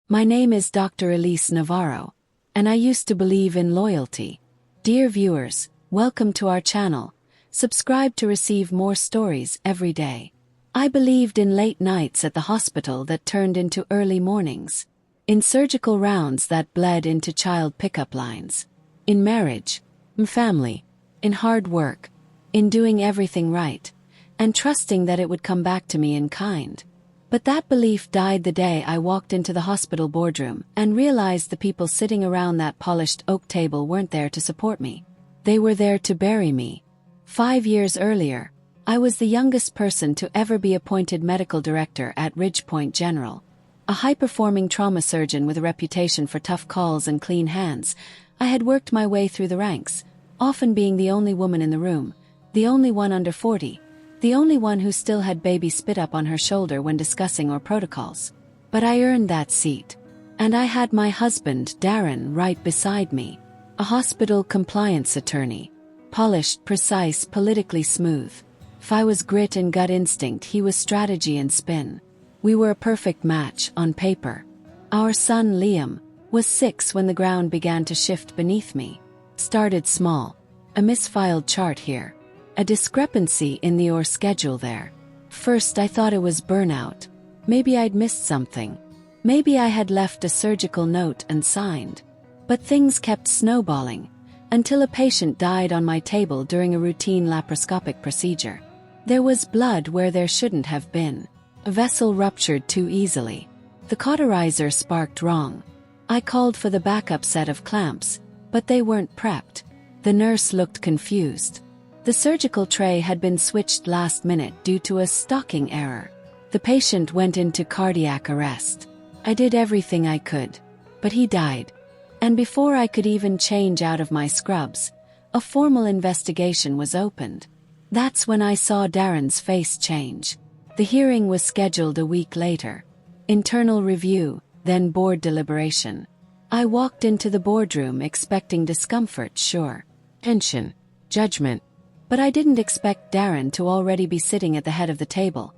My name is Dr. Elise Navarro, and I used to believe in loyalty. Dear viewers, welcome to our channel. Subscribe to receive more stories every day. I believed in late nights at the hospital that turned into early mornings, in surgical rounds that bled into child pickup lines, in marriage, in family, in hard work, in doing everything right, and trusting that it would come back to me in kind. But that belief died the day I walked into the hospital boardroom and realized the people sitting around that polished oak table weren't there to support me. They were there to bury me. 5 years earlier, I was the youngest person to ever be appointed medical director at Ridgepoint General. A high-performing trauma surgeon with a reputation for tough calls and clean hands, I had worked my way through the ranks, often being the only woman in the room, the only one under 40, the only one who still had baby spit up on her shoulder when discussing our protocols. But I earned that seat. And I had my husband, Darren, right beside me. A hospital compliance attorney. Polished, precise, politically smooth. If I was grit and gut instinct, he was strategy and spin. We were a perfect match, on paper. Our son, Liam, was 6 when the ground began to shift beneath me. Started small. A misfiled chart here. A discrepancy in the schedule there. First I thought it was burnout. Maybe I'd missed something. Maybe I had left a surgical note unsigned. But things kept snowballing, until a patient died on my table during a routine laparoscopic procedure. There was blood where there shouldn't have been. A vessel ruptured too easily. The cauterizer sparked wrong. I called for the backup set of clamps, but they weren't prepped. The nurse looked confused. The surgical tray had been switched last minute due to a stocking error. The patient went into cardiac arrest. I did everything I could, but he died. And before I could even change out of my scrubs, a formal investigation was opened. That's when I saw Darren's face change. The hearing was scheduled a week later. Internal review, then board deliberation. I walked into the boardroom expecting discomfort, sure. Tension. Judgment. But I didn't expect Darren to already be sitting at the head of the table,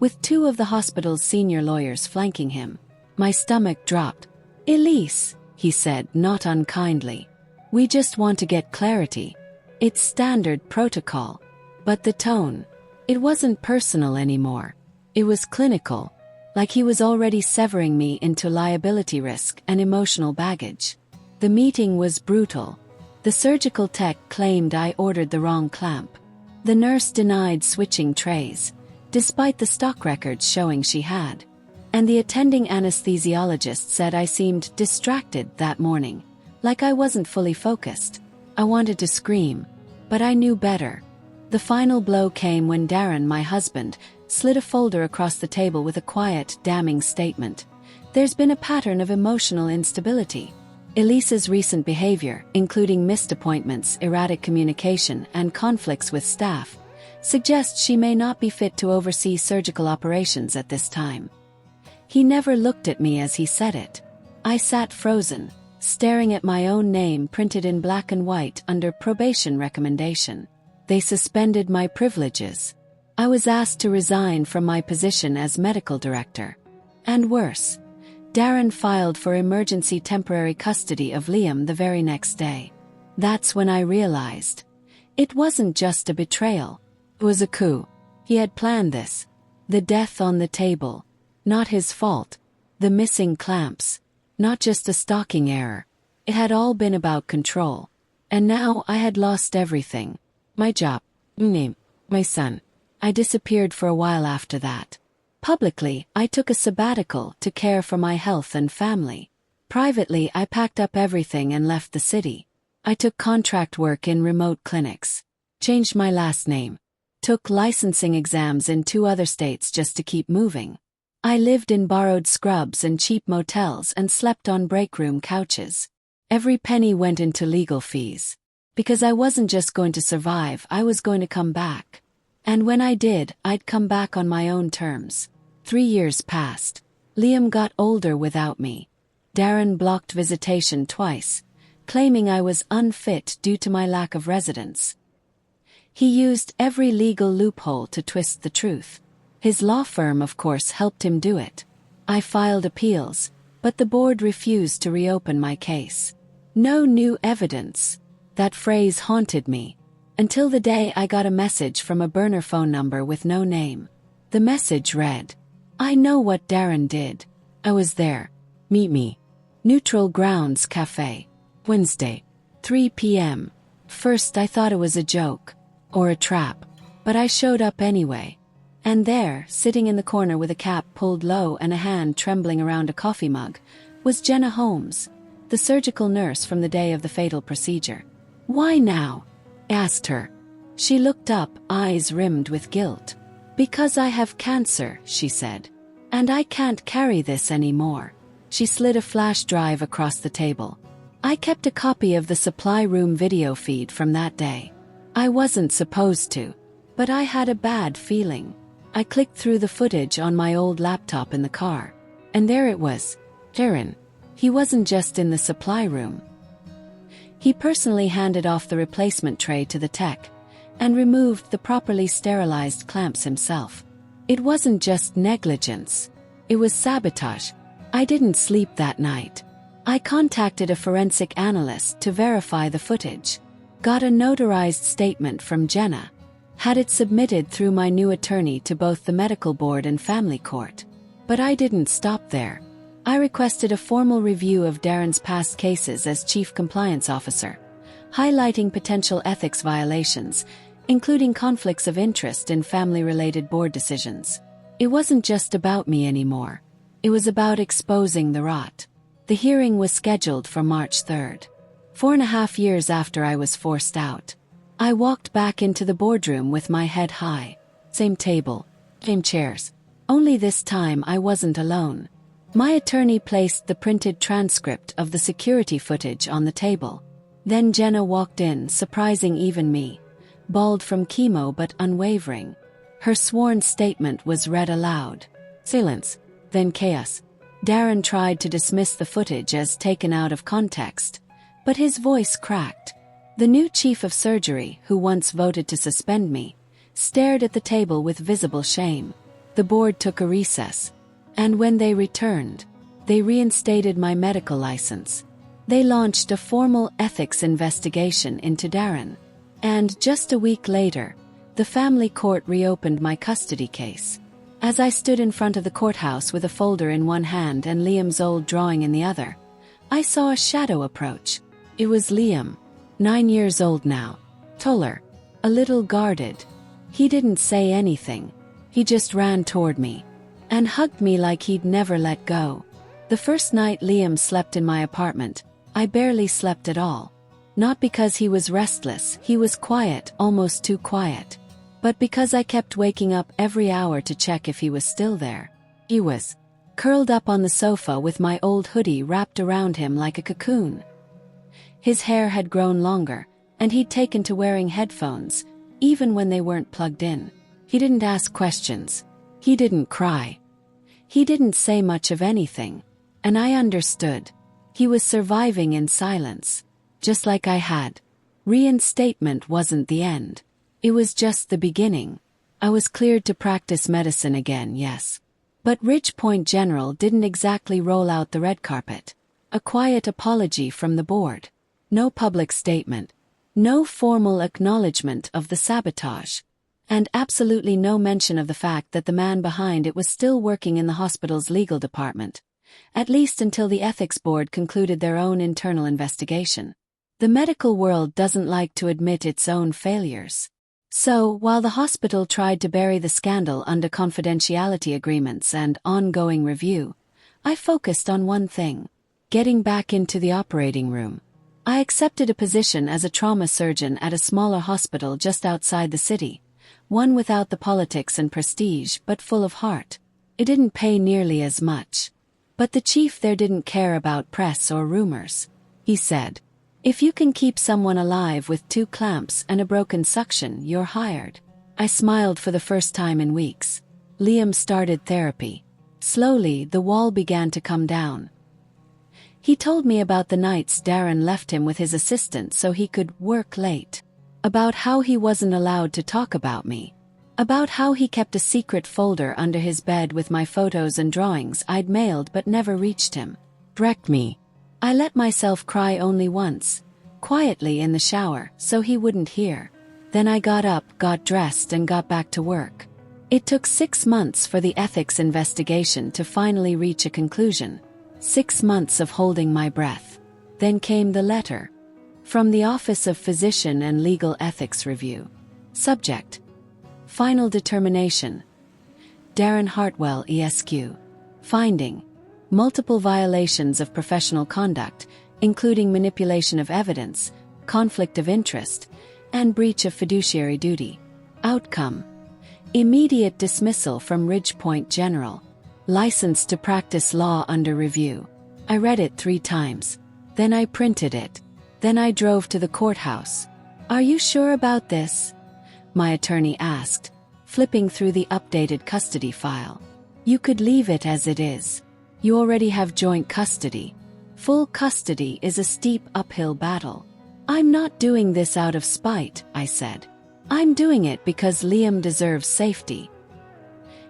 with 2 of the hospital's senior lawyers flanking him. My stomach dropped. "Elise," he said, not unkindly. "We just want to get clarity. It's standard protocol." But the tone, it wasn't personal anymore. It was clinical, like he was already severing me into liability risk and emotional baggage. The meeting was brutal. The surgical tech claimed I ordered the wrong clamp. The nurse denied switching trays, despite the stock records showing she had. And the attending anesthesiologist said I seemed distracted that morning, like I wasn't fully focused. I wanted to scream, but I knew better. The final blow came when Darren, my husband, slid a folder across the table with a quiet, damning statement. "There's been a pattern of emotional instability. Elise's recent behavior, including missed appointments, erratic communication, and conflicts with staff, suggests she may not be fit to oversee surgical operations at this time." He never looked at me as he said it. I sat frozen, staring at my own name printed in black and white under probation recommendation. They suspended my privileges. I was asked to resign from my position as medical director. And worse, Darren filed for emergency temporary custody of Liam the very next day. That's when I realized. It wasn't just a betrayal. It was a coup. He had planned this. The death on the table. Not his fault. The missing clamps. Not just a stocking error. It had all been about control. And now I had lost everything. My job. Name. My son. I disappeared for a while after that. Publicly, I took a sabbatical to care for my health and family. Privately, I packed up everything and left the city. I took contract work in remote clinics. Changed my last name. Took licensing exams in 2 other states just to keep moving. I lived in borrowed scrubs and cheap motels and slept on break room couches. Every penny went into legal fees. Because I wasn't just going to survive, I was going to come back. And when I did, I'd come back on my own terms. 3 years passed. Liam got older without me. Darren blocked visitation twice, claiming I was unfit due to my lack of residence. He used every legal loophole to twist the truth. His law firm, of course, helped him do it. I filed appeals, but the board refused to reopen my case. No new evidence. That phrase haunted me. Until the day I got a message from a burner phone number with no name. The message read, "I know what Darren did. I was there. Meet me. Neutral Grounds Cafe. Wednesday, 3 p.m. First I thought it was a joke. Or a trap. But I showed up anyway. And there, sitting in the corner with a cap pulled low and a hand trembling around a coffee mug, was Jenna Holmes, the surgical nurse from the day of the fatal procedure. "Why now?" I asked her. She looked up, eyes rimmed with guilt. "Because I have cancer," she said. "And I can't carry this anymore." She slid a flash drive across the table. I kept a copy of the supply room video feed from that day. I wasn't supposed to, but I had a bad feeling. I clicked through the footage on my old laptop in the car. And there it was. Darren. He wasn't just in the supply room. He personally handed off the replacement tray to the tech and removed the properly sterilized clamps himself. It wasn't just negligence. It was sabotage. I didn't sleep that night. I contacted a forensic analyst to verify the footage. Got a notarized statement from Jenna. Had it submitted through my new attorney to both the medical board and family court. But I didn't stop there. I requested a formal review of Darren's past cases as Chief Compliance Officer, highlighting potential ethics violations, including conflicts of interest in family-related board decisions. It wasn't just about me anymore. It was about exposing the rot. The hearing was scheduled for March 3rd. 4.5 years after I was forced out. I walked back into the boardroom with my head high. Same table, same chairs. Only this time I wasn't alone. My attorney placed the printed transcript of the security footage on the table. Then Jenna walked in, surprising even me. Bald from chemo but unwavering. Her sworn statement was read aloud. Silence. Then chaos. Darren tried to dismiss the footage as taken out of context, but his voice cracked. The new chief of surgery, who once voted to suspend me, stared at the table with visible shame. The board took a recess. And when they returned, they reinstated my medical license. They launched a formal ethics investigation into Darren. And just a week later, the family court reopened my custody case. As I stood in front of the courthouse with a folder in one hand and Liam's old drawing in the other, I saw a shadow approach. It was Liam. 9 years old now. Taller. A little guarded. He didn't say anything. He just ran toward me. And hugged me like he'd never let go. The first night Liam slept in my apartment, I barely slept at all. Not because he was restless, he was quiet, almost too quiet. But because I kept waking up every hour to check if he was still there. He was curled up on the sofa with my old hoodie wrapped around him like a cocoon. His hair had grown longer, and he'd taken to wearing headphones, even when they weren't plugged in. He didn't ask questions. He didn't cry. He didn't say much of anything. And I understood. He was surviving in silence. Just like I had. Reinstatement wasn't the end. It was just the beginning. I was cleared to practice medicine again, yes. But Ridgepoint General didn't exactly roll out the red carpet. A quiet apology from the board. No public statement. No formal acknowledgement of the sabotage. And absolutely no mention of the fact that the man behind it was still working in the hospital's legal department. At least until the ethics board concluded their own internal investigation. The medical world doesn't like to admit its own failures. So, while the hospital tried to bury the scandal under confidentiality agreements and ongoing review, I focused on one thing: getting back into the operating room. I accepted a position as a trauma surgeon at a smaller hospital just outside the city, one without the politics and prestige but full of heart. It didn't pay nearly as much. But the chief there didn't care about press or rumors. He said, "If you can keep someone alive with 2 clamps and a broken suction, you're hired." I smiled for the first time in weeks. Liam started therapy. Slowly, the wall began to come down. He told me about the nights Darren left him with his assistant so he could work late. About how he wasn't allowed to talk about me. About how he kept a secret folder under his bed with my photos and drawings I'd mailed but never reached him. wrecked me. I let myself cry only once, quietly in the shower, so he wouldn't hear. Then I got up, got dressed, and got back to work. It took 6 months for the ethics investigation to finally reach a conclusion. 6 months of holding my breath. Then came the letter. From the Office of Physician and Legal Ethics Review. Subject: Final Determination. Darren Hartwell, ESQ. Finding: multiple violations of professional conduct, including manipulation of evidence, conflict of interest, and breach of fiduciary duty. Outcome: immediate dismissal from Ridgepoint General. License to practice law under review. I read it 3 times. Then I printed it. Then I drove to the courthouse. "Are you sure about this?" my attorney asked, flipping through the updated custody file. "You could leave it as it is. You already have joint custody. Full custody is a steep uphill battle." "I'm not doing this out of spite," I said. "I'm doing it because Liam deserves safety.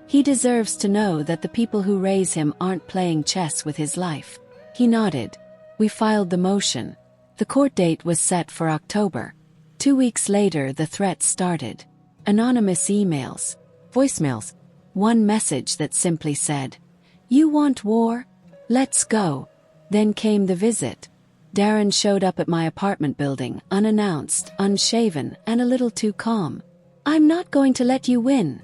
He deserves to know that the people who raise him aren't playing chess with his life." He nodded. We filed the motion. The court date was set for October. 2 weeks later, the threats started. Anonymous emails, voicemails, one message that simply said, "You want war? Let's go." Then came the visit. Darren showed up at my apartment building, unannounced, unshaven, and a little too calm. "I'm not going to let you win,"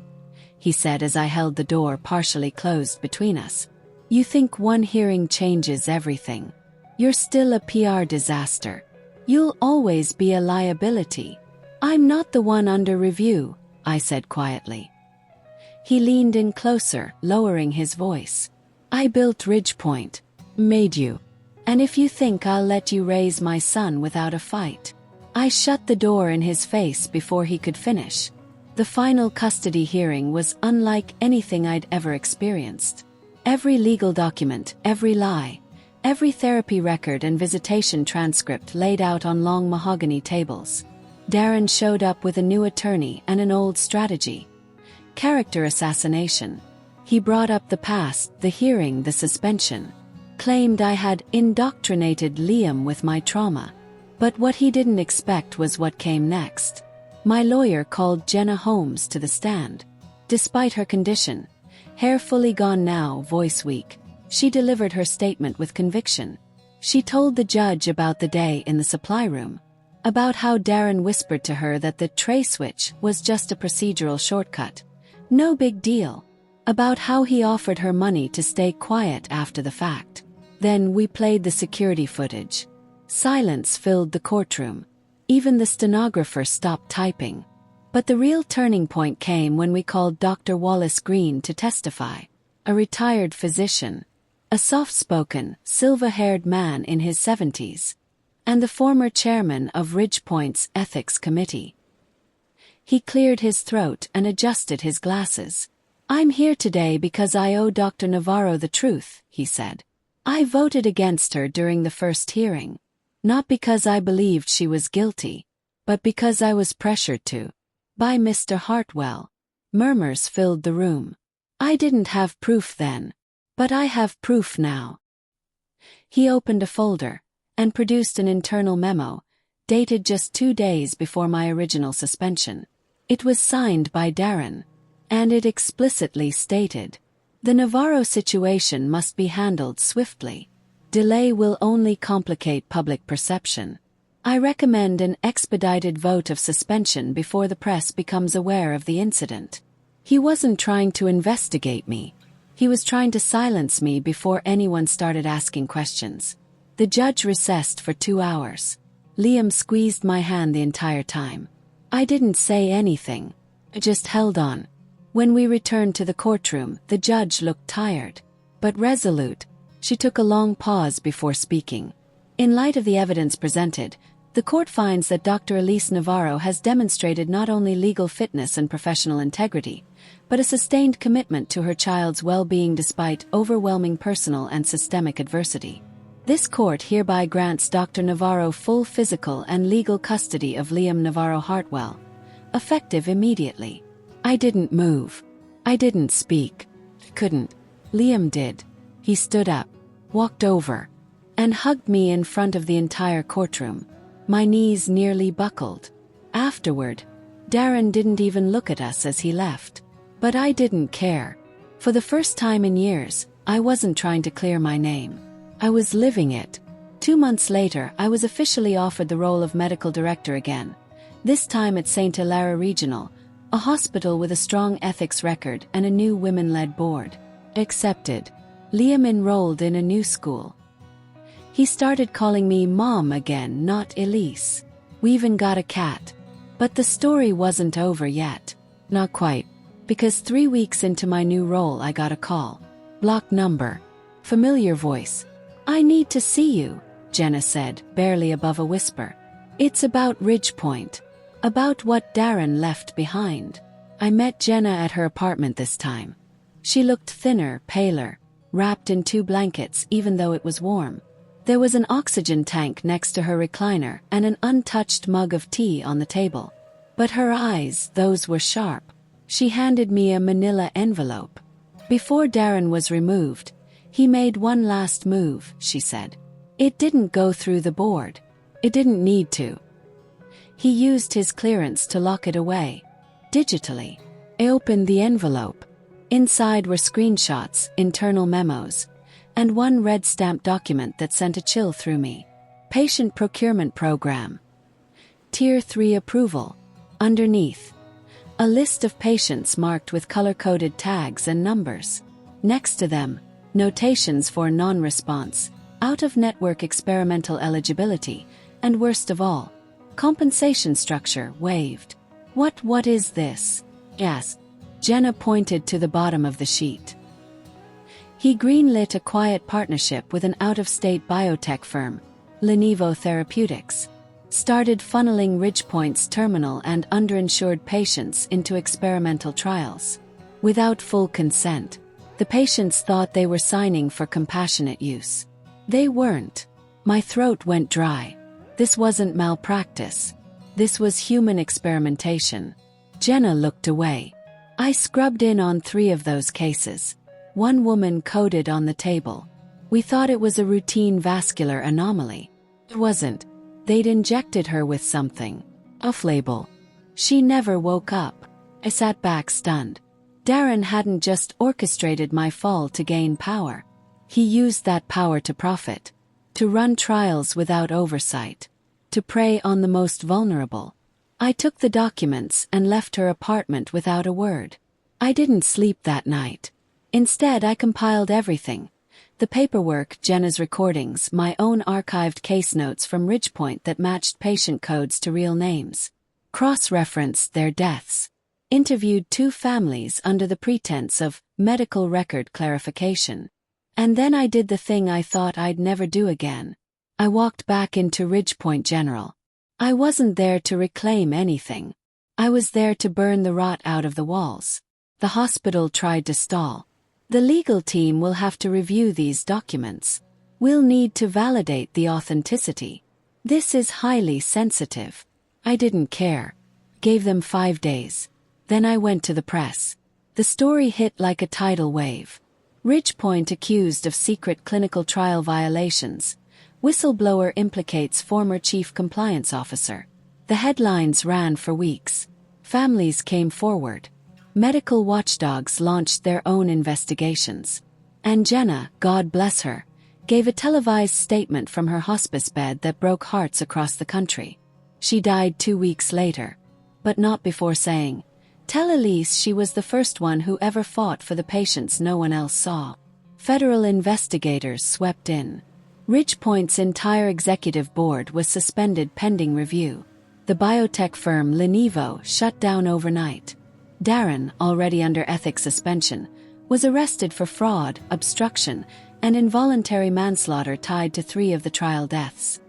he said as I held the door partially closed between us. "You think one hearing changes everything? You're still a PR disaster. You'll always be a liability. I'm not the one under review," I said quietly. He leaned in closer, lowering his voice. "I built Ridgepoint. Made you. And if you think I'll let you raise my son without a fight." I shut the door in his face before he could finish. The final custody hearing was unlike anything I'd ever experienced. Every legal document, every lie, every therapy record and visitation transcript laid out on long mahogany tables. Darren showed up with a new attorney and an old strategy. Character assassination. He brought up the past, the hearing, the suspension. Claimed I had indoctrinated Liam with my trauma. But what he didn't expect was what came next. My lawyer called Jenna Holmes to the stand. Despite her condition, hair fully gone now, voice weak, she delivered her statement with conviction. She told the judge about the day in the supply room. About how Darren whispered to her that the tray switch was just a procedural shortcut. No big deal. About how he offered her money to stay quiet after the fact. Then we played the security footage. Silence filled the courtroom. Even the stenographer stopped typing. But the real turning point came when we called Dr. Wallace Green to testify. A retired physician. A soft-spoken, silver-haired man in his 70s. And the former chairman of Ridgepoint's ethics committee. He cleared his throat and adjusted his glasses. "I'm here today because I owe Dr. Navarro the truth," he said. "I voted against her during the first hearing. Not because I believed she was guilty, but because I was pressured to. By Mr. Hartwell." Murmurs filled the room. "I didn't have proof then. But I have proof now." He opened a folder and produced an internal memo, dated just 2 days before my original suspension. It was signed by Darren, and it explicitly stated, "The Navarro situation must be handled swiftly. Delay will only complicate public perception. I recommend an expedited vote of suspension before the press becomes aware of the incident." He wasn't trying to investigate me. He was trying to silence me before anyone started asking questions. The judge recessed for 2 hours. Liam squeezed my hand the entire time. I didn't say anything. I just held on. When we returned to the courtroom, the judge looked tired, but resolute. She took a long pause before speaking. "In light of the evidence presented, the court finds that Dr. Elise Navarro has demonstrated not only legal fitness and professional integrity, but a sustained commitment to her child's well-being despite overwhelming personal and systemic adversity. This court hereby grants Dr. Navarro full physical and legal custody of Liam Navarro Hartwell, effective immediately." I didn't move. I didn't speak. Couldn't. Liam did. He stood up, walked over, and hugged me in front of the entire courtroom. My knees nearly buckled. Afterward, Darren didn't even look at us as he left. But I didn't care. For the first time in years, I wasn't trying to clear my name. I was living it. 2 months later, I was officially offered the role of medical director again, this time at St. Hilaire Regional, a hospital with a strong ethics record and a new women-led board. Accepted. Liam enrolled in a new school. He started calling me Mom again, not Elise. We even got a cat. But the story wasn't over yet. Not quite. Because 3 weeks into my new role I got a call. Blocked number. Familiar voice. "I need to see you," Jenna said, barely above a whisper. "It's about Ridgepoint. About what Darren left behind." I met Jenna at her apartment this time. She looked thinner, paler, wrapped in 2 blankets even though it was warm. There was an oxygen tank next to her recliner and an untouched mug of tea on the table. But her eyes, those were sharp. She handed me a manila envelope. "Before Darren was removed, he made one last move," she said. "It didn't go through the board. It didn't need to. He used his clearance to lock it away. Digitally." I opened the envelope. Inside were screenshots, internal memos, and one red stamped document that sent a chill through me. Patient Procurement Program. Tier 3 approval. Underneath, a list of patients marked with color-coded tags and numbers. Next to them, notations for non-response, out-of-network experimental eligibility, and worst of all, compensation structure waived. What is this?" Yes. Jenna pointed to the bottom of the sheet. He greenlit a quiet partnership with an out-of-state biotech firm, Lenivo Therapeutics. Started funneling Ridgepoint's terminal and underinsured patients into experimental trials. Without full consent, the patients thought they were signing for compassionate use. They weren't. My throat went dry. This wasn't malpractice. This was human experimentation. Jenna looked away. I scrubbed in on 3 of those cases. One woman coded on the table. We thought it was a routine vascular anomaly. It wasn't. They'd injected her with something. Off-label. She never woke up. I sat back stunned. Darren hadn't just orchestrated my fall to gain power. He used that power to profit. To run trials without oversight. To prey on the most vulnerable. I took the documents and left her apartment without a word. I didn't sleep that night. Instead, I compiled everything. The paperwork, Jenna's recordings, my own archived case notes from Ridgepoint that matched patient codes to real names. Cross-referenced their deaths. Interviewed 2 families under the pretense of medical record clarification. And then I did the thing I thought I'd never do again. I walked back into Ridgepoint General. I wasn't there to reclaim anything. I was there to burn the rot out of the walls. The hospital tried to stall. The legal team will have to review these documents. We'll need to validate the authenticity. This is highly sensitive. I didn't care. Gave them 5 days. Then I went to the press. The story hit like a tidal wave. Ridgepoint accused of secret clinical trial violations. Whistleblower implicates former chief compliance officer. The headlines ran for weeks. Families came forward. Medical watchdogs launched their own investigations. And Jenna, God bless her, gave a televised statement from her hospice bed that broke hearts across the country. She died 2 weeks later. But not before saying, "Tell Elise she was the first one who ever fought for the patients no one else saw." Federal investigators swept in. Ridgepoint's entire executive board was suspended pending review. The biotech firm Lenivo shut down overnight. Darren, already under ethics suspension, was arrested for fraud, obstruction, and involuntary manslaughter tied to 3 of the trial deaths.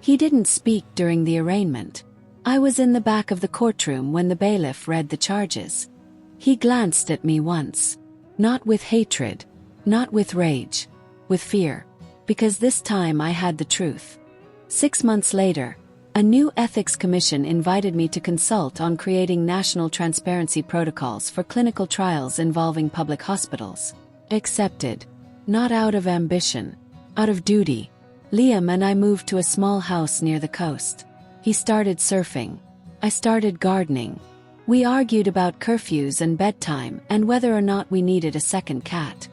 He didn't speak during the arraignment. I was in the back of the courtroom when the bailiff read the charges. He glanced at me once. Not with hatred, not with rage, with fear. Because this time I had the truth. 6 months later, a new ethics commission invited me to consult on creating national transparency protocols for clinical trials involving public hospitals. Accepted. Not out of ambition. Out of duty. Liam and I moved to a small house near the coast. He started surfing. I started gardening. We argued about curfews and bedtime and whether or not we needed a second cat.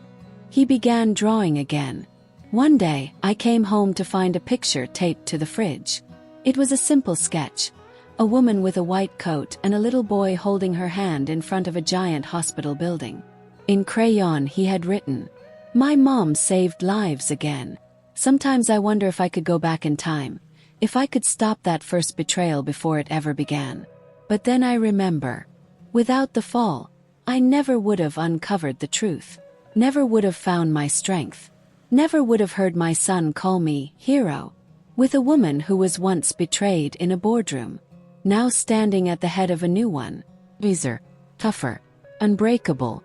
He began drawing again. One day, I came home to find a picture taped to the fridge. It was a simple sketch. A woman with a white coat and a little boy holding her hand in front of a giant hospital building. In crayon he had written, "My mom saved lives again. Sometimes I wonder if I could go back in time, if I could stop that first betrayal before it ever began. But then I remember. Without the fall, I never would have uncovered the truth. Never would have found my strength. Never would have heard my son call me hero. With a woman who was once betrayed in a boardroom, now standing at the head of a new one, wiser, tougher, unbreakable,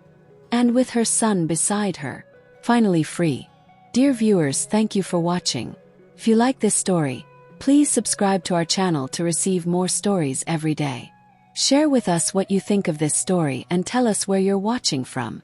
and with her son beside her, finally free." Dear viewers, thank you for watching. If you like this story, please subscribe to our channel to receive more stories every day. Share with us what you think of this story and tell us where you're watching from.